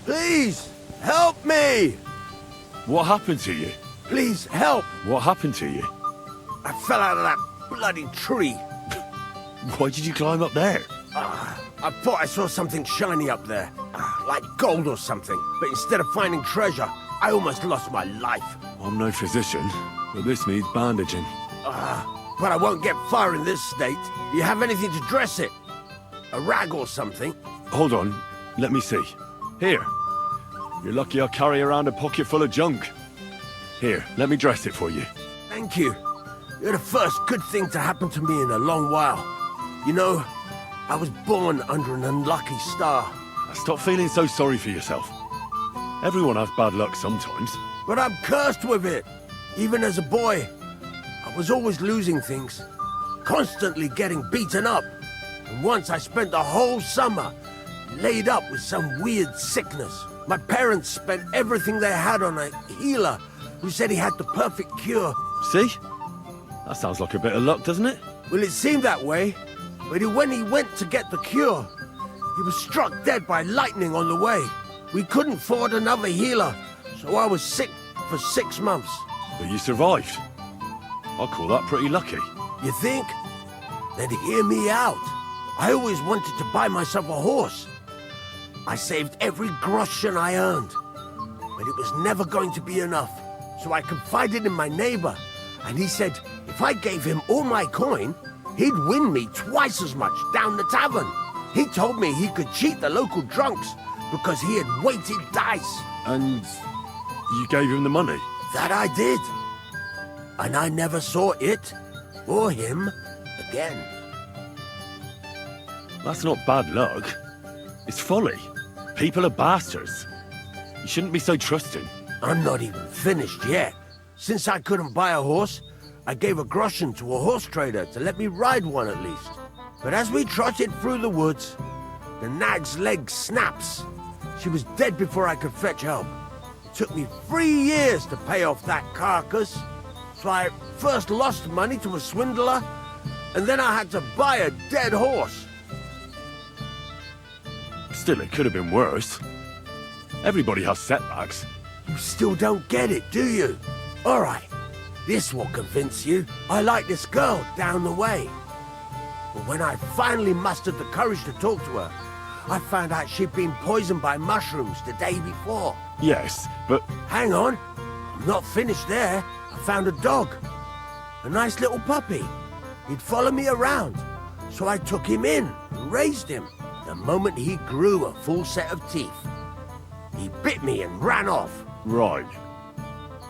Please, help me! What happened to you? Please, help! What happened to you? I fell out of that bloody tree. Why did you climb up there? I thought I saw something shiny up there, like gold or something. But instead of finding treasure, I almost lost my life. I'm no physician, but this needs bandaging. But I won't get far in this state. Do you have anything to dress it? A rag or something? Hold on, let me see. Here. You're lucky I carry around a pocket full of junk. Here, let me dress it for you. Thank you. You're the first good thing to happen to me in a long while. You know, I was born under an unlucky star. Stop feeling so sorry for yourself. Everyone has bad luck sometimes. But I'm cursed with it. Even as a boy, I was always losing things. Constantly getting beaten up. And once I spent the whole summer laid up with some weird sickness. My parents spent everything they had on a healer who said he had the perfect cure. See? That sounds like a bit of luck, doesn't it? Well, it seemed that way. But when he went to get the cure, he was struck dead by lightning on the way. We couldn't afford another healer, so I was sick for 6 months. But you survived. I call that pretty lucky. You think? Then hear me out. I always wanted to buy myself a horse. I saved every groschen I earned, but it was never going to be enough. So I confided in my neighbor, and he said if I gave him all my coin, he'd win me twice as much down the tavern. He told me he could cheat the local drunks because he had weighted dice. And you gave him the money? That I did. And I never saw it or him again. That's not bad luck. It's folly. People are bastards. You shouldn't be so trusting. I'm not even finished yet. Since I couldn't buy a horse, I gave a groschen to a horse trader to let me ride one at least. But as we trotted through the woods, the nag's leg snaps. She was dead before I could fetch help. It took me 3 years to pay off that carcass. So I first lost money to a swindler, and then I had to buy a dead horse. Still, it could have been worse. Everybody has setbacks. You still don't get it, do you? All right, this will convince you. I like this girl down the way. But when I finally mustered the courage to talk to her, I found out she'd been poisoned by mushrooms the day before. Yes, but... Hang on, I'm not finished there. I found a dog. A nice little puppy. He'd follow me around, so I took him in and raised him. The moment he grew a full set of teeth, he bit me and ran off. Right.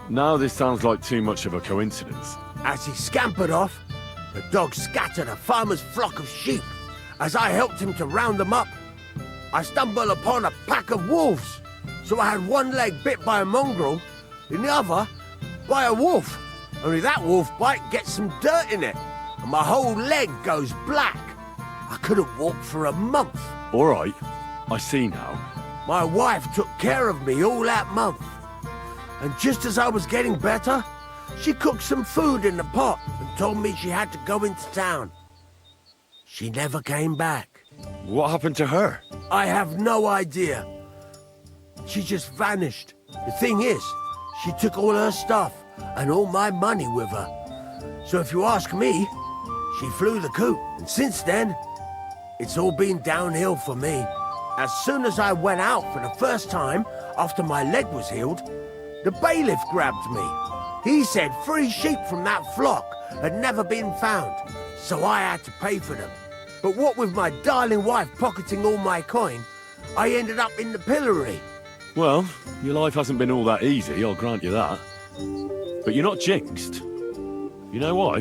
Now this sounds like too much of a coincidence. As he scampered off, the dog scattered a farmer's flock of sheep. As I helped him to round them up, I stumbled upon a pack of wolves. So I had one leg bit by a mongrel, and the other by a wolf. Only that wolf bite gets some dirt in it, and my whole leg goes black. I couldn't walk for a month. All right, I see now. My wife took care of me all that month. And just as I was getting better, she cooked some food in the pot and told me she had to go into town. She never came back. What happened to her? I have no idea. She just vanished. The thing is, she took all her stuff and all my money with her. So if you ask me, she flew the coop. And since then, it's all been downhill for me. As soon as I went out for the first time after my leg was healed, the bailiff grabbed me. He said 3 sheep from that flock had never been found, so I had to pay for them. But what with my darling wife pocketing all my coin, I ended up in the pillory. Well, your life hasn't been all that easy, I'll grant you that. But you're not jinxed. You know why?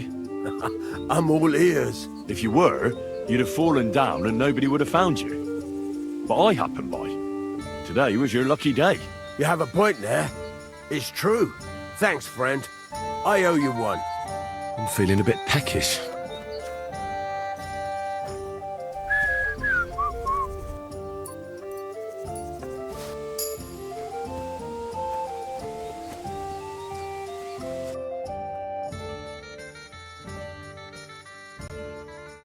I'm all ears. If you were, you'd have fallen down and nobody would have found you. But I happened by. Today was your lucky day. You have a point there. It's true. Thanks, friend. I owe you one. I'm feeling a bit peckish.